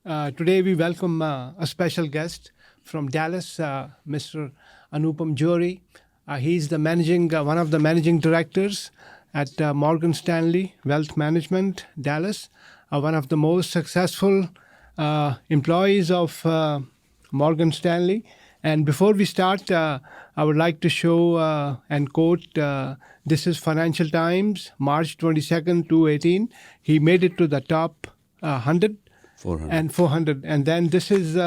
Today we welcome a special guest from Dallas, Mr. Anupam Johri. He's the one of the managing directors at Morgan Stanley Wealth Management, Dallas, one of the most successful employees of Morgan Stanley. And before we start, I would like to show and quote, this is Financial Times, March 22nd, 2018. He made it to the top 100. 400. And 400. And then this is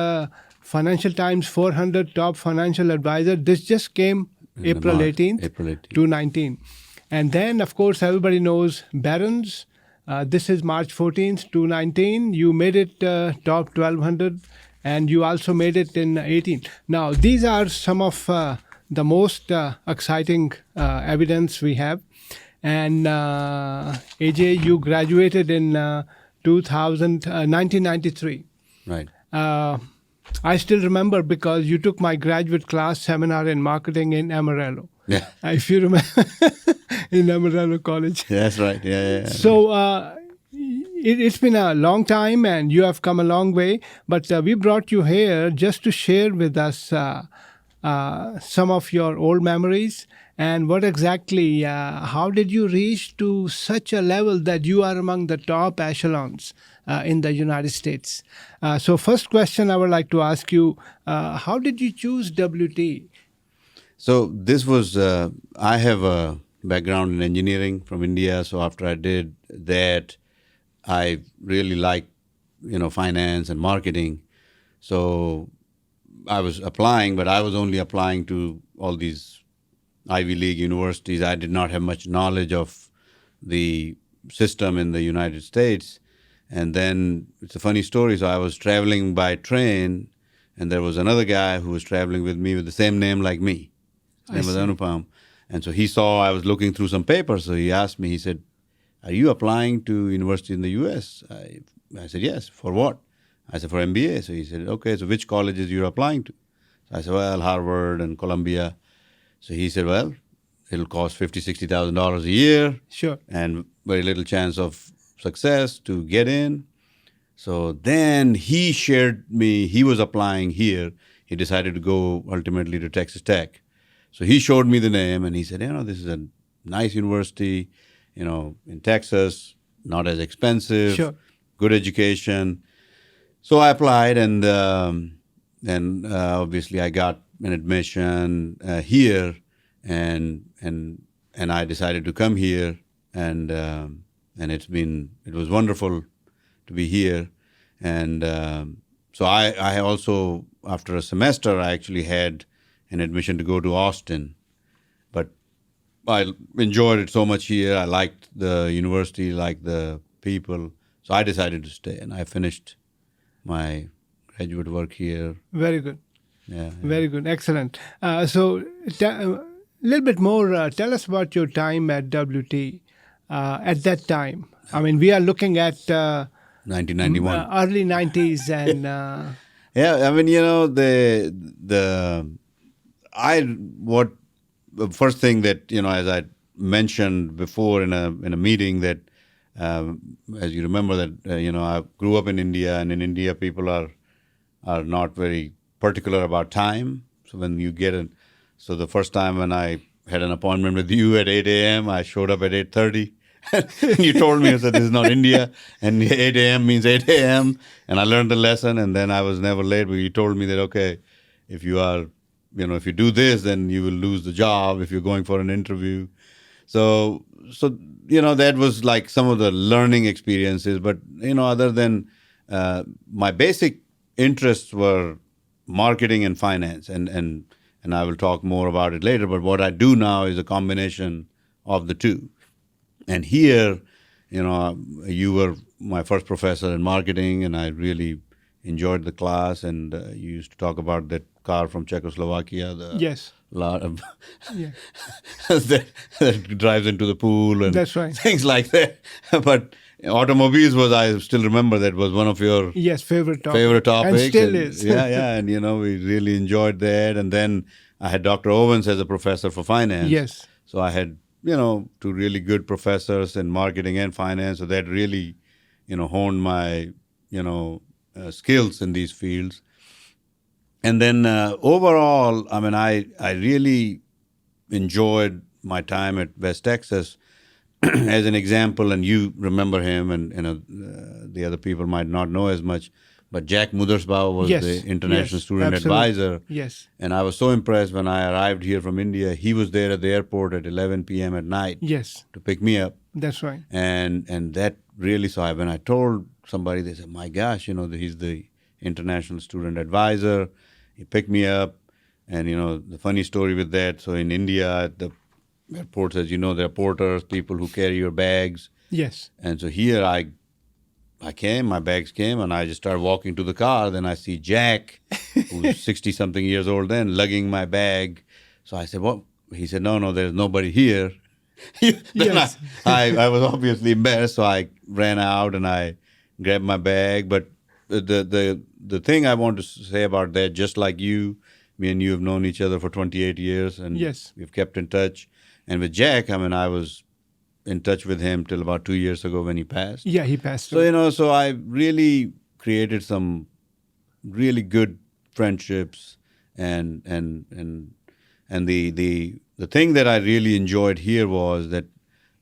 Financial Times 400 Top Financial Advisor. This just came April 18th, 2019. And then, of course, everybody knows Barron's. This is March 14th, 2019. You made it top 1200, and you also made it in 18. Now, these are some of the most exciting evidence we have. And AJ, you graduated in 1993. Right. I still remember because you took my graduate class seminar in marketing in Amarillo. Yeah. If you remember, in Amarillo College. That's right. Yeah. So it's been a long time and you have come a long way. But we brought you here just to share with us some of your old memories. And what exactly, how did you reach to such a level that you are among the top echelons in the United States? So first question I would like to ask you, how did you choose WT? So this was, I have a background in engineering from India. So after I did that, I really liked, finance and marketing. So I was applying, but I was only applying to all these Ivy League universities. I did not have much knowledge of the system in the United States. And then it's a funny story. So I was traveling by train, and there was another guy who was traveling with me with the same name like me. His name was Anupam. And so he saw I was looking through some papers. So he asked me, he said, "Are you applying to university in the U.S.?" I said, "Yes." "For what?" I said, "For MBA." So he said, "Okay, so which colleges you're applying to?" So I said, "Well, Harvard and Columbia." So he said, "Well, it'll cost $50,000, $60,000 a year." Sure. "And very little chance of success to get in." So then he shared me, he was applying here. He decided to go ultimately to Texas Tech. So he showed me the name and he said, "This is a nice university, in Texas, not as expensive, Sure. Good education." So I applied and obviously I got an admission here, and I decided to come here, and it was wonderful to be here, and so I also, after a semester, I actually had an admission to go to Austin, but I enjoyed it so much here. I liked the university, liked the people, so I decided to stay, and I finished my graduate work here. Very good. Yeah. Very good. Excellent. So a little bit more, tell us about your time at WT at that time. I mean, we are looking at 1991. Early 90s and... Yeah, I mean, the first thing that, as I mentioned before in a meeting that, as you remember that, I grew up in India, and in India people are not very particular about time. So when you so the first time when I had an appointment with you at 8 a.m., I showed up at 8:30. And you told me, I said, "This is not India, and 8 a.m. means 8 a.m. And I learned the lesson, and then I was never late. But you told me that, okay, if you are, if you do this, then you will lose the job if you're going for an interview. So that was like some of the learning experiences. But, other than my basic interests were marketing and finance, and I will talk more about it later. But what I do now is a combination of the two. And here, you were my first professor in marketing, and I really enjoyed the class. And you used to talk about that car from Czechoslovakia. Yes. Yeah. that drives into the pool and That's right. Things like that. But automobiles I still remember that was one of your favorite topics. And still is. Yeah. And, we really enjoyed that. And then I had Dr. Owens as a professor for finance. Yes. So I had, two really good professors in marketing and finance. So that really, honed my, skills in these fields. And then overall, I mean, I really enjoyed my time at West Texas. As an example, and you remember him, and the other people might not know as much, but Jack Muthersbaugh was Yes, the international yes, student absolutely. advisor. Yes, And I was so impressed when I arrived here from India. He was there at the airport at 11 p.m. at night yes, to pick me up. that's right. And that really, so when I told somebody, they said, my gosh, he's the international student advisor. He picked me up. And, the funny story with that, so in India, at the airports, as you know, there are porters, people who carry your bags. Yes, And so here I came, my bags came, and I just started walking to the car. Then I see Jack, who's 60-something years old then, lugging my bag. So I said, what? He said, no, there's nobody here. Then Yes. I was obviously embarrassed, so I ran out and I grabbed my bag. But the thing I want to say about that, just like you, me and you have known each other for 28 years, and Yes. we've kept in touch. And with Jack, I mean, I was in touch with him till about 2 years ago when he passed. Yeah, he passed So, away. so I really created some really good friendships, and the thing that I really enjoyed here was that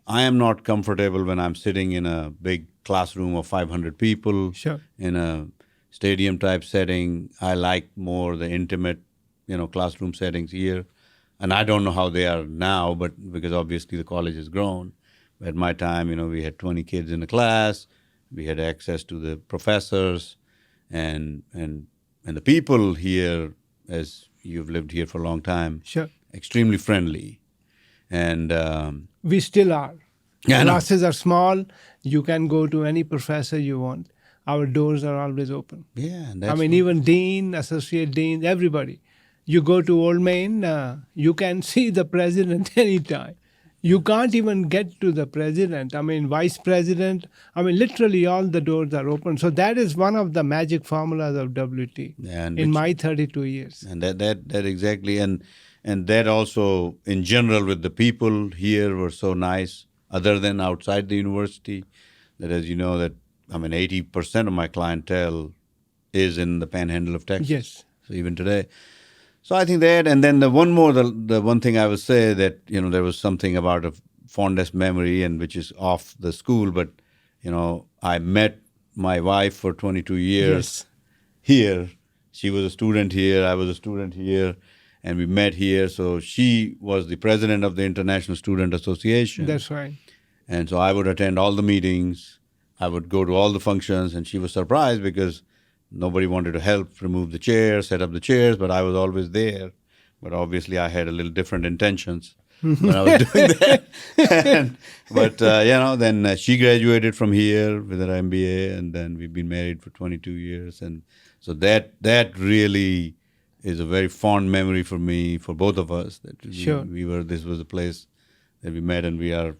I am not comfortable when I'm sitting in a big classroom of 500 people Sure. in a stadium type setting. I like more the intimate, classroom settings here. And I don't know how they are now, but because obviously the college has grown. At my time, we had 20 kids in a class. We had access to the professors, and the people here, as you've lived here for a long time, Sure. extremely friendly. And We still are. Yeah, I know. Classes are small. You can go to any professor you want. Our doors are always open. yeah, and I that's mean, even dean, associate dean, everybody. You go to Old Main, you can see the president anytime. You can't even get to the president. I mean, vice president. I mean, literally all the doors are open. So that is one of the magic formulas of WT and in which- my 32 years. And that exactly, and that also in general with the people here were so nice. Other than outside the university, that as you know that 80% of my clientele is in the Panhandle of Texas. Yes. So even today, so I think that, and then the one thing I would say that there was something about a fondest memory, and which is off the school, but I met my wife for 22 years. Yes. Here. She was a student here, I was a student here, and we met here. So she was the president of the International Student Association. That's right. And so I would attend all the meetings, I would go to all the functions, and she was surprised because nobody wanted to help remove the chairs, set up the chairs, but I was always there. But obviously I had a little different intentions when I was doing that. But then she graduated from here with her MBA, and then we've been married for 22 years. And so that really is a very fond memory for me, for both of us. That Sure. This was a place that we met, and we are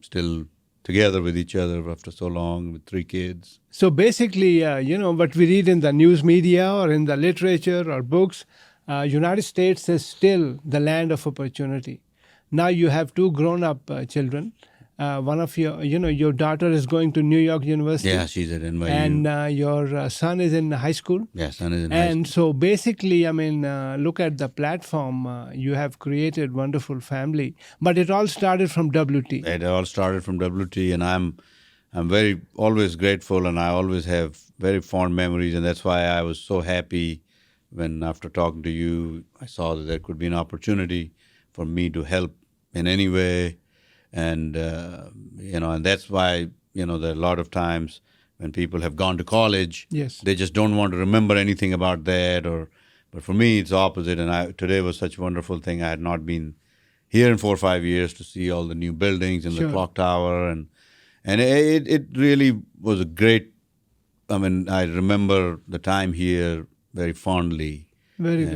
still together with each other after so long with 3 kids. So basically, what we read in the news media or in the literature or books, United States is still the land of opportunity. Now you have 2 grown-up children. One of your daughter is going to New York University. Yeah, she's at NYU. And your son is in high school. Yeah, son is in high And so basically, look at the platform. You have created wonderful family. But it all started from WT. It all started from WT, and I'm very always grateful, and I always have very fond memories, and that's why I was so happy when after talking to you, I saw that there could be an opportunity for me to help in any way, and and that's why there are a lot of times when people have gone to college, Yes. they just don't want to remember anything about that, but for me it's opposite, and today was such a wonderful thing. I had not been here in 4 or 5 years to see all the new buildings and Sure. the clock tower, and it really was a great. I remember the time here very fondly, Very good.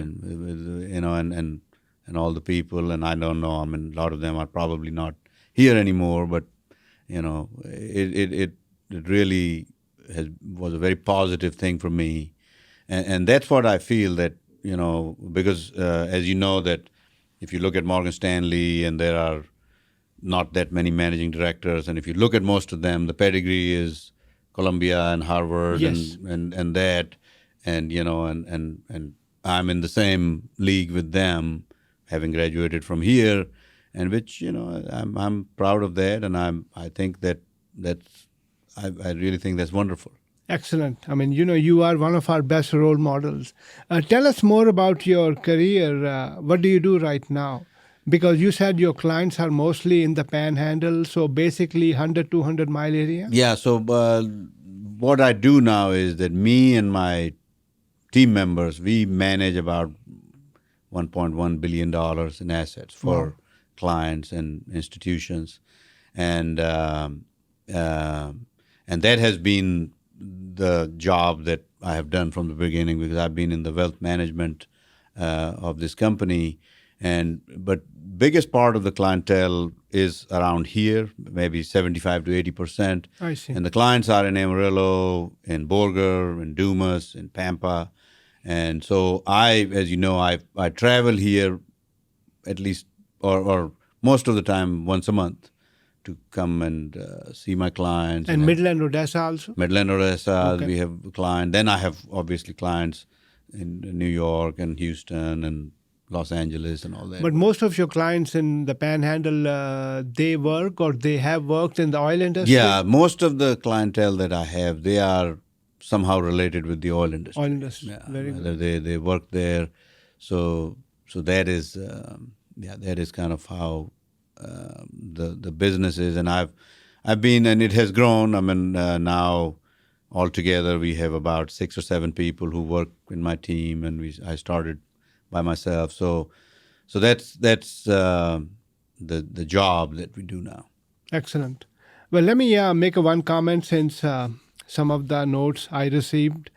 and all the people, and I don't know. A lot of them are probably not here anymore, but it really was a very positive thing for me, and that's what I feel that because as you know that if you look at Morgan Stanley, and there are not that many managing directors, and if you look at most of them, the pedigree is Columbia and Harvard Yes. and that, and and I'm in the same league with them, having graduated from here, and which I'm proud of that, and I think that's I really think that's wonderful. Excellent. I mean, you are one of our best role models. Tell us more about your career. What do you do right now? Because you said your clients are mostly in the panhandle, so basically 100, 200-mile area. Yeah. So what I do now is that me and my team members, we manage about $1.1 billion in assets for Wow. clients and institutions, and and that has been the job that I have done from the beginning, because I've been in the wealth management of this company, but biggest part of the clientele is around here, maybe 75 to 80%. I see. And the clients are in Amarillo, in Borger, in Dumas, in Pampa. And so as you know, I travel here at least, or most of the time, once a month to come and see my clients. And Midland, Odessa also? Midland, Odessa, Okay. we have a client. Then I have obviously clients in New York and Houston and Los Angeles and all that. But most of your clients in the panhandle, they work or they have worked in the oil industry? Yeah, most of the clientele that I have, they are somehow related with the oil industry. Oil industry. Yeah, Very good. whether they work there. So that is that is kind of how the business is, and I've been, and it has grown. I mean, now altogether we have about 6 or 7 people who work in my team, and I started by myself. So that's the job that we do now. Excellent. Well, let me make one comment since some of the notes I received.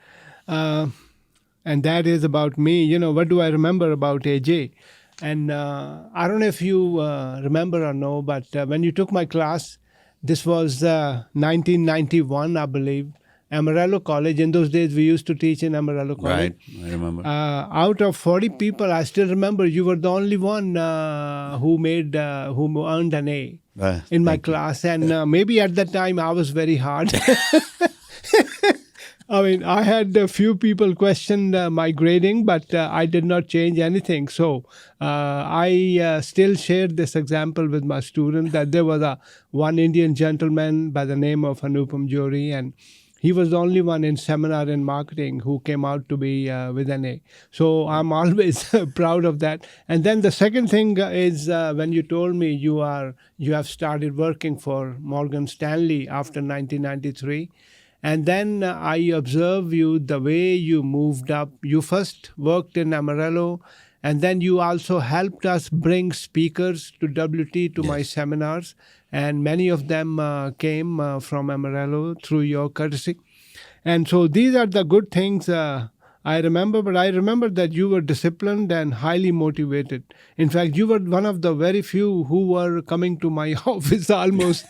And that is about me. What do I remember about AJ? And I don't know if you remember or no, but when you took my class, this was 1991, I believe, Amarillo College. In those days, we used to teach in Amarillo College. Right, I remember. Out of 40 people, I still remember you were the only one who earned an A in my class. And maybe at that time, I was very hard. I mean, I had a few people question my grading, but I did not change anything. So I still shared this example with my students that there was one Indian gentleman by the name of Anupam Johri, and he was the only one in seminar in marketing who came out to be with an A. So I'm always proud of that. And then the second thing is when you told me you have started working for Morgan Stanley after 1993. And then I observe you, the way you moved up. You first worked in Amarillo, and then you also helped us bring speakers to WT to my seminars. And many of them came from Amarillo through your courtesy. And so these are the good things I remember. But I remember that you were disciplined and highly motivated. In fact, you were one of the very few who were coming to my office almost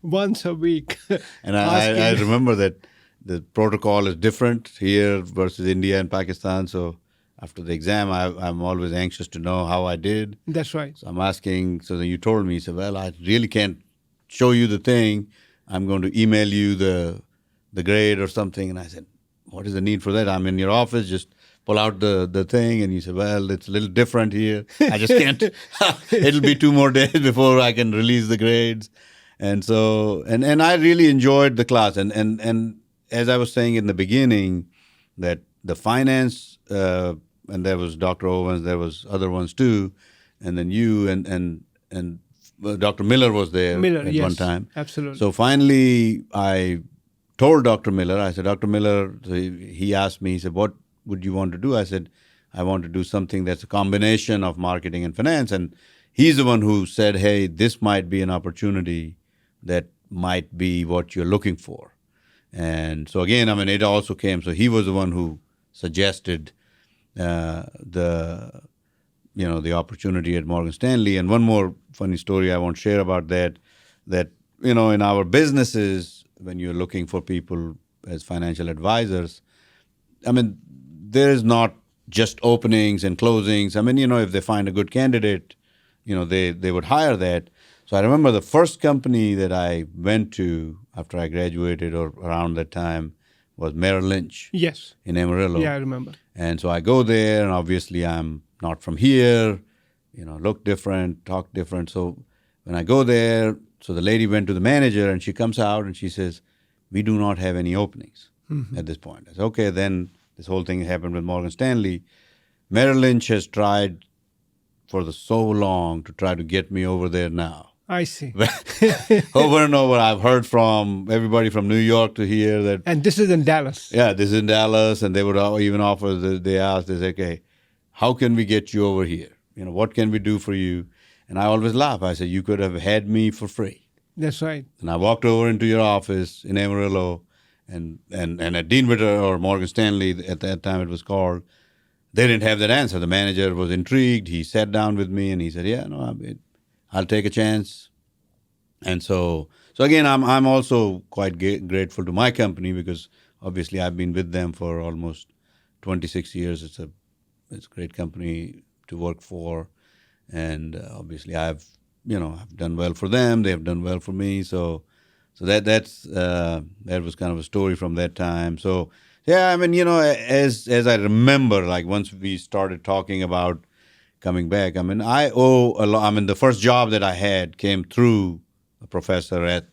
once a week. And I remember that the protocol is different here versus India and Pakistan. So after the exam, I'm always anxious to know how I did. That's right. So I'm asking, so then you told me, so well, I really can't show you the thing. I'm going to email you the grade or something. And I said, what is the need for that? I'm in your office, just pull out the thing. And you said, well, it's a little different here. I just can't. It'll be 2 more days before I can release the grades. And so, and I really enjoyed the class. And as I was saying in the beginning, that the finance, and there was Dr. Owens, there was other ones too, and then you and Dr. Miller was there at one time. Absolutely. So finally, I told Dr. Miller, I said, Dr. Miller, he asked me, he said, what would you want to do? I said, I want to do something that's a combination of marketing and finance. And he's the one who said, hey, this might be an opportunity that might be what you're looking for. And so again, I mean, it also came, so he was the one who suggested the opportunity at Morgan Stanley. And one more funny story I won't share about that in our businesses, when you're looking for people as financial advisors, I mean, there is not just openings and closings. I mean, if they find a good candidate, they would hire that. So I remember the first company that I went to after I graduated or around that time was Merrill Lynch Yes. in Amarillo. Yeah, I remember. And so I go there, and obviously I'm not from here, look different, talk different. So when I go there, so the lady went to the manager, and she comes out and she says, "We do not have any openings at this point." I said, "Okay, then this whole thing happened with Morgan Stanley. Merrill Lynch has tried for so long to try to get me over there now." I see. Over and over, I've heard from everybody from New York to here that, And this is in Dallas. yeah, this is in Dallas, and they would even offer, they asked, they say, "Okay, how can we get you over here? What can we do for you?" And I always laugh. I say, "You could have had me for free." That's right. And I walked over into your office in Amarillo, and at Dean Witter or Morgan Stanley, at that time it was called, they didn't have that answer. The manager was intrigued. He sat down with me and he said, "Yeah, no, I'll take a chance." And so again, I'm also quite grateful to my company, because obviously I've been with them for almost 26 years. It's a great company to work for, and obviously I've done well for them. They have done well for me. So that was kind of a story from that time. So yeah, I mean, as I remember, like once we started talking about coming back, I mean, I owe a lot. I mean, the first job that I had came through a professor at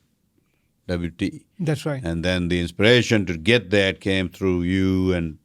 WT. That's right. And then the inspiration to get that came through you and,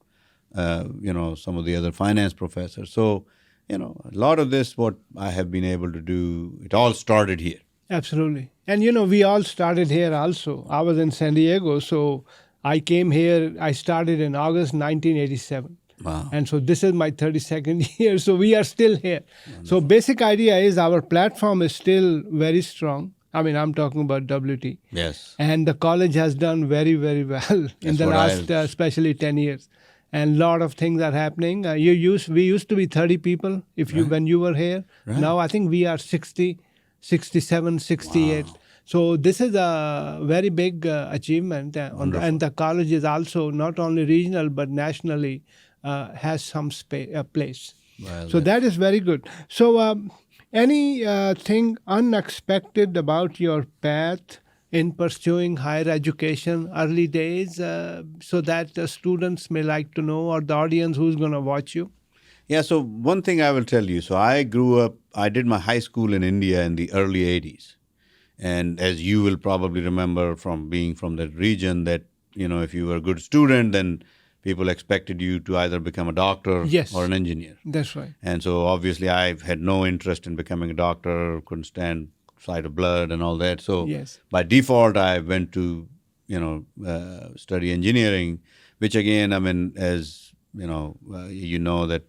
some of the other finance professors. So, a lot of this, what I have been able to do, it all started here. Absolutely. And we all started here also. I was in San Diego, so I came here, I started in August 1987. Wow. And so this is my 32nd year, so we are still here. So basic idea is our platform is still very strong. I mean, I'm talking about WT. Yes. And the college has done very, very well in the last, especially 10 years. And a lot of things are happening. We used to be 30 people when you were here. Right. Now I think we are 60, 67, 68. Wow. So this is a very big achievement. And the college is also not only regional but nationally has some place. Well, So that is very good. So anything unexpected about your path in pursuing higher education early days, so that the students may like to know, or the audience who's going to watch you? Yeah, so one thing I will tell you. So I did my high school in India in the early 80s. And as you will probably remember from being from that region, that, if you were a good student, then people expected you to either become a doctor or an engineer. That's right. And so obviously I had no interest in becoming a doctor, couldn't stand sight of blood and all that. So by default, I went to, study engineering, which again, I mean, as that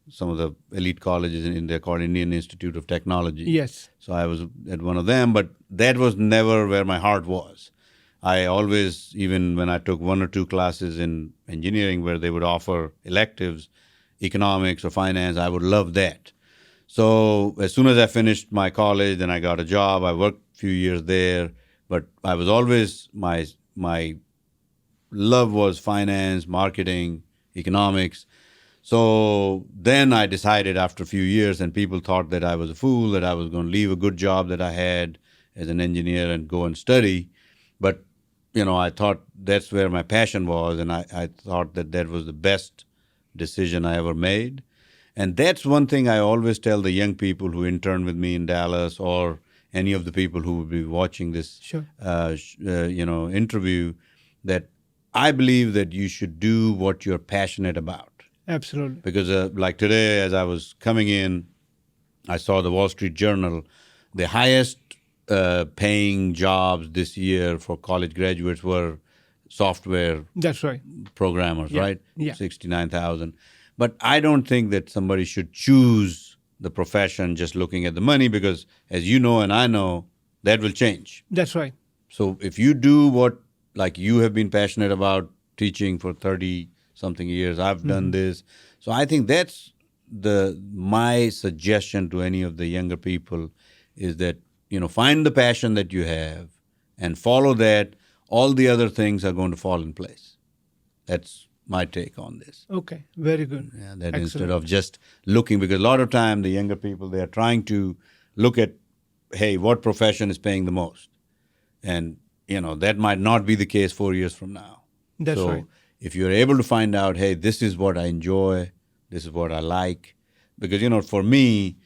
some of the elite colleges in India called Indian Institute of Technology. Yes. So I was at one of them, but that was never where my heart was. I always, even when I took one or two classes in engineering where they would offer electives, economics or finance, I would love that. So as soon as I finished my college, then I got a job. I worked a few years there, but I was always, my love was finance, marketing, economics. So then I decided after a few years, and people thought that I was a fool, that I was going to leave a good job that I had as an engineer and go and study. But, I thought that's where my passion was, and I thought that was the best decision I ever made. And that's one thing I always tell the young people who intern with me in Dallas, or any of the people who will be watching this, interview, that I believe that you should do what you're passionate about. Absolutely. Because like today, as I was coming in, I saw the Wall Street Journal, the highest paying jobs this year for college graduates were software programmers, right? Yeah. 69,000. But I don't think that somebody should choose the profession just looking at the money, because as you know and I know, that will change. That's right. So if you do what, like you have been passionate about teaching for 30-something years, I've done this. So I think that's my suggestion to any of the younger people is that, find the passion that you have and follow that. All the other things are going to fall in place. That's my take on this. Okay, very good. Yeah, that instead of just looking, because a lot of time the younger people, they are trying to look at hey, what profession is paying the most? And, that might not be the case 4 years from now. That's So right. if you're able to find out, hey, this is what I enjoy, this is what I like, because, for me,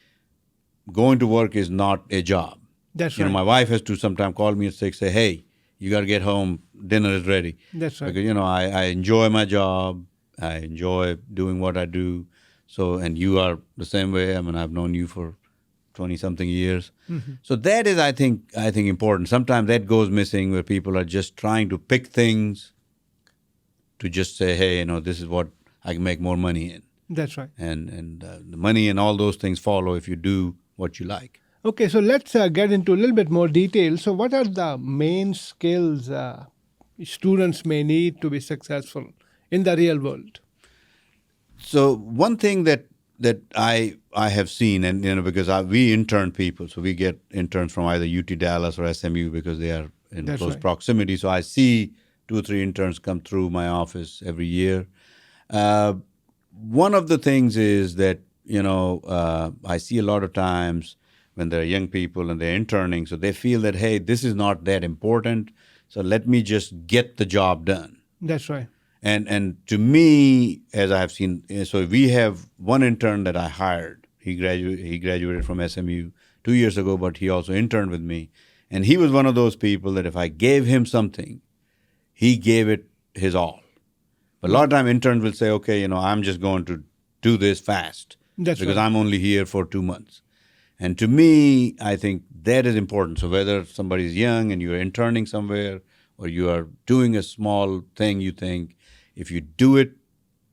going to work is not a job. That's right. My wife has to sometimes call me at 6, say, hey, you got to get home, dinner is ready. That's right. Because, I enjoy my job, I enjoy doing what I do. So, and you are the same way. I mean, I've known you for 20-something years. Mm-hmm. So that is, I think important. Sometimes that goes missing where people are just trying to pick things to just say, hey, this is what I can make more money in. That's right. And the money and all those things follow if you do what you like. Okay, so let's get into a little bit more detail. So, what are the main skills students may need to be successful in the real world? So one thing that I have seen, and because we intern people, so we get interns from either UT Dallas or SMU because they are in That's close right. proximity. So I see 2 or 3 interns come through my office every year. One of the things is that I see a lot of times when they're young people and they're interning, so they feel that, hey, this is not that important, so let me just get the job done. That's right. And to me, as I have seen, so we have one intern that I hired. He graduated from SMU 2 years ago, but he also interned with me. And he was one of those people that if I gave him something, he gave it his all. But a lot of time interns will say, okay, I'm just going to do this fast. That's because right. I'm only here for 2 months. And to me, I think that is important. So whether somebody's young and you're interning somewhere or you are doing a small thing, you think, if you do it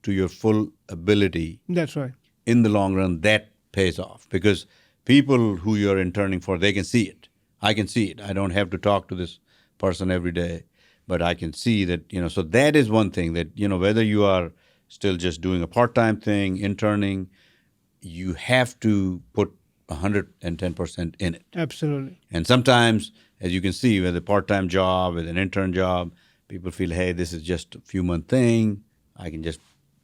to your full ability, That's right. in the long run, that pays off. Because people who you're interning for, they can see it. I can see it. I don't have to talk to this person every day, but I can see that, so that is one thing that, whether you are still just doing a part-time thing, interning, you have to put 110% in it. Absolutely. And sometimes, as you can see, with a part-time job, with an intern job, people feel, hey, this is just a few-month thing. I can just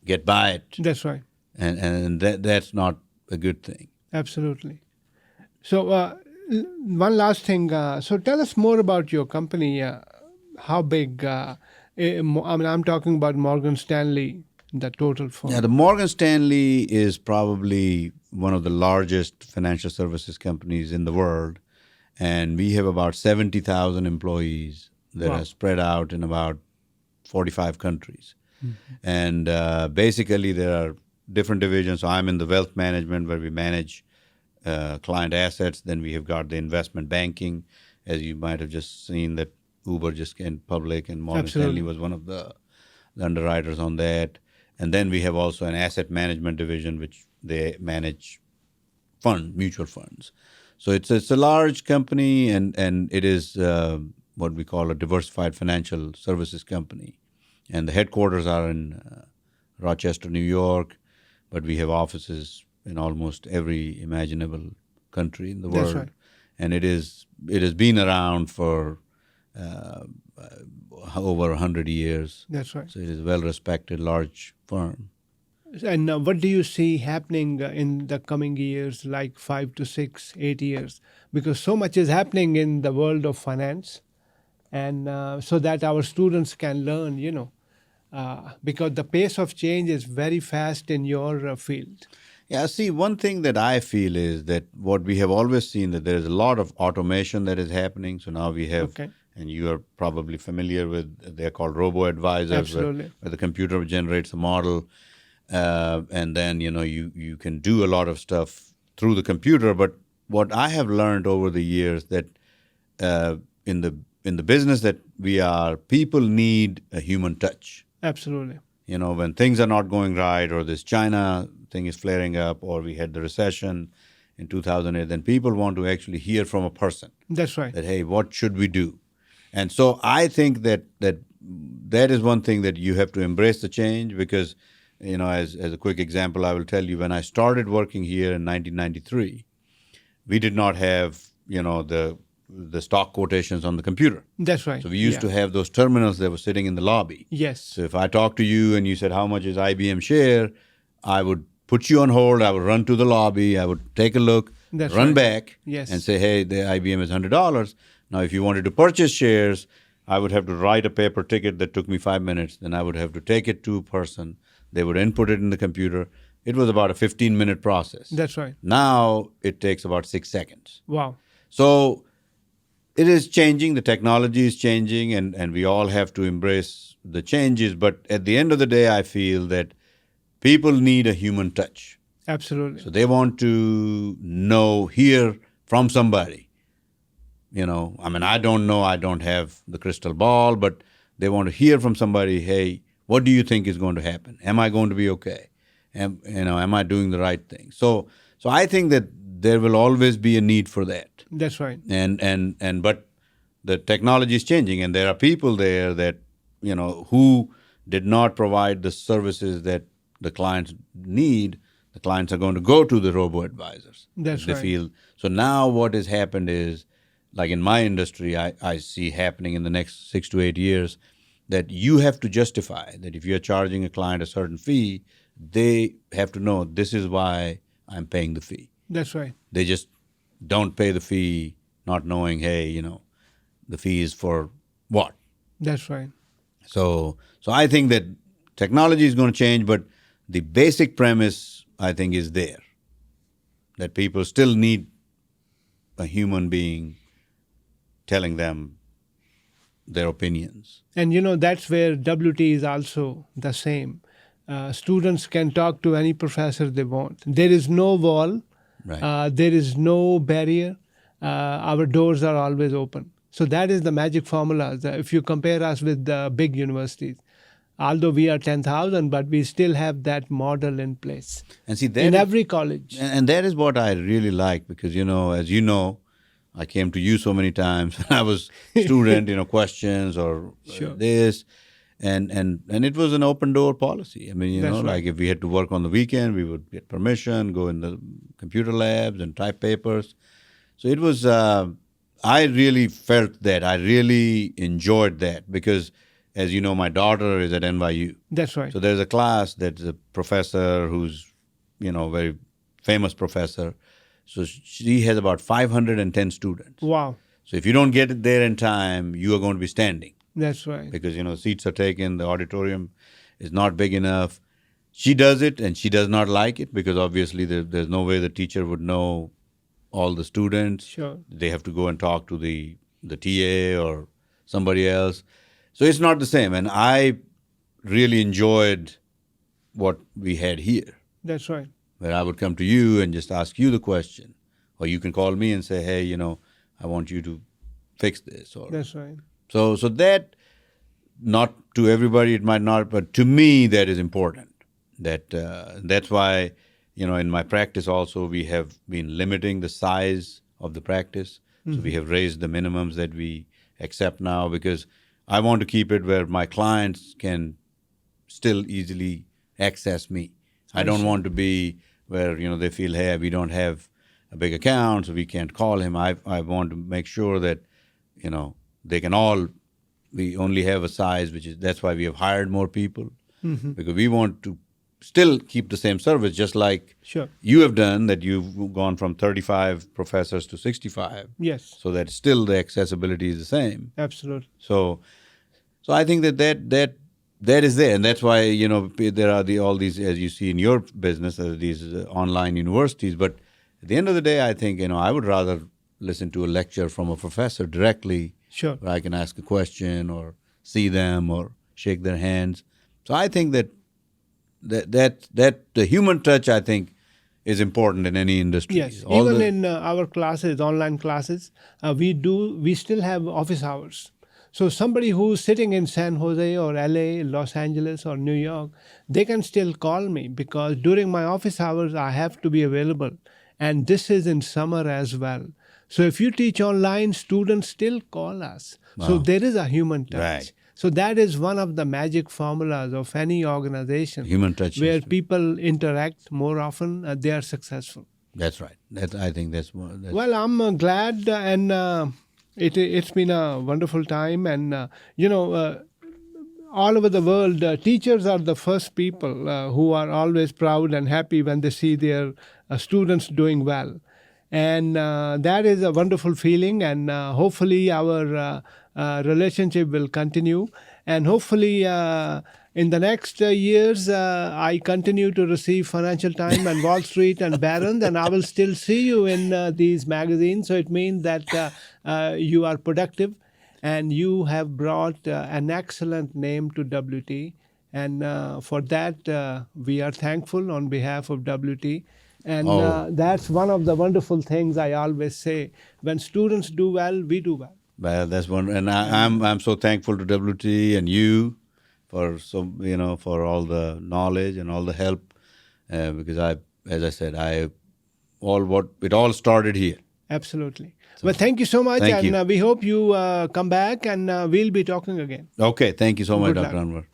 get by it. That's right. And that's not a good thing. Absolutely. So, one last thing. So, tell us more about your company. How big? I'm talking about Morgan Stanley, the total firm. Yeah, the Morgan Stanley is probably one of the largest financial services companies in the world. And we have about 70,000 employees that Wow. are spread out in about 45 countries. And basically, there are different divisions. So I'm in the wealth management where we manage client assets. Then we have got the investment banking, as you might have just seen that Uber just came public, and Morgan Absolutely. Stanley was one of the underwriters on that. And then we have also an asset management division, which they manage mutual funds. So it's a large company, and it is what we call a diversified financial services company. And the headquarters are in Rochester, New York, but we have offices in almost every imaginable country in the world. That's right. And it has been around for over 100 years. That's right. So it is a well-respected, large firm. And what do you see happening in the coming years, like 5 to 6, 8 years? Because so much is happening in the world of finance, and so that our students can learn, because the pace of change is very fast in your field. Yeah, see, one thing that I feel is that what we have always seen, that there is a lot of automation that is happening. So now we have, Okay. and you are probably familiar with, they're called robo-advisors, Absolutely. where the computer generates a model, and then, you can do a lot of stuff through the computer. But what I have learned over the years that in the business that we are, people need a human touch. Absolutely. When things are not going right, or this China thing is flaring up, or we had the recession in 2008, then people want to actually hear from a person That's right. that, hey, what should we do? And so I think that is one thing that you have to embrace the change, because, as a quick example, I will tell you, when I started working here in 1993, we did not have, the stock quotations on the computer. That's right. So we used to have those terminals that were sitting in the lobby. Yes. So if I talked to you and you said, how much is IBM share, I would put you on hold, I would run to the lobby, I would take a look, That's run right. back Yes. and say, hey, the IBM is $100. Now, if you wanted to purchase shares, I would have to write a paper ticket that took me 5 minutes. Then I would have to take it to a person. They would input it in the computer. It was about a 15-minute process. That's right. Now it takes about 6 seconds. Wow. So it is changing. The technology is changing, and we all have to embrace the changes. But at the end of the day, I feel that people need a human touch. Absolutely. So they want to hear from somebody. I don't know, I don't have the crystal ball, but they want to hear from somebody, hey, what do you think is going to happen? Am I going to be okay? Am I doing the right thing? So I think that there will always be a need for that. That's right. But the technology is changing, and there are people there that, who did not provide the services that the clients need. The clients are going to go to the robo-advisors. That's They right. feel. So now what has happened is, like in my industry, I see happening in the next 6 to 8 years, that you have to justify that if you're charging a client a certain fee, they have to know this is why I'm paying the fee. That's right. They just don't pay the fee not knowing, hey, the fee is for what? That's right. So I think that technology is going to change, but the basic premise, I think, is there. That people still need a human being telling them their opinions. And that's where WT is also the same. Students can talk to any professor they want. There is no wall. Right. There is no barrier. Our doors are always open. So that is the magic formula. If you compare us with the big universities, although we are 10,000, but we still have that model in place And see, in every college. And that is what I really like, because, as you know, I came to you so many times. I was student, questions or Sure. this. And it was an open door policy. I mean, That's right. like if we had to work on the weekend, we would get permission, go in the computer labs and type papers. So it was, I really felt that. I really enjoyed that because, as you know, my daughter is at NYU. That's right. So there's a class that's a professor who's, very famous professor. So she has about 510 students. Wow. So if you don't get there in time, you are going to be standing. That's right. Because, seats are taken, the auditorium is not big enough. She does it, and she does not like it because obviously there's no way the teacher would know all the students. Sure. They have to go and talk to the TA or somebody else. So it's not the same. And I really enjoyed what we had here, That's right. where I would come to you and just ask you the question. Or you can call me and say, hey, I want you to fix this. Or That's right. So that, not to everybody, it might not, but to me, that is important. That's why, in my practice also, we have been limiting the size of the practice. So we have raised the minimums that we accept now because I want to keep it where my clients can still easily access me. I don't want to be where, they feel, hey, we don't have a big account, so we can't call him. I want to make sure that, they can all, we only have a size, that's why we have hired more people, because we want to still keep the same service, just like Sure. you have done, that you've gone from 35 professors to 65. Yes. So that still the accessibility is the same. Absolutely. So I think that is there, and that's why there are all these, as you see in your business, these online universities. But at the end of the day, I think I would rather listen to a lecture from a professor directly, Sure. where I can ask a question or see them or shake their hands. So I think that the human touch, I think, is important in any industry. Yes. Even in our classes, online classes, we still have office hours. So somebody who's sitting in San Jose or LA, Los Angeles or New York, they can still call me because during my office hours, I have to be available. And this is in summer as well. So if you teach online, students still call us. So there is a human touch. Right. So that is one of the magic formulas of any organization. Human touch. Where people interact more often, they are successful. That's right. I think that's more. Well, I'm glad, and it's been a wonderful time. And, all over the world, teachers are the first people who are always proud and happy when they see their students doing well. And that is a wonderful feeling. And hopefully, our relationship will continue. And hopefully, in the next years, I continue to receive Financial Times and Wall Street and Barron's, and I will still see you in these magazines. So it means that you are productive and you have brought an excellent name to WT. And for that, we are thankful on behalf of WT. And Oh. that's one of the wonderful things I always say. When students do well, we do well. Well, that's one, and I'm so thankful to WT and you for for all the knowledge and all the help, because as I said, it all started here. Absolutely. Well, thank you so much. Thank and you. we hope you come back and we'll be talking again. Okay, thank you so much, Good Dr. luck. Anwar.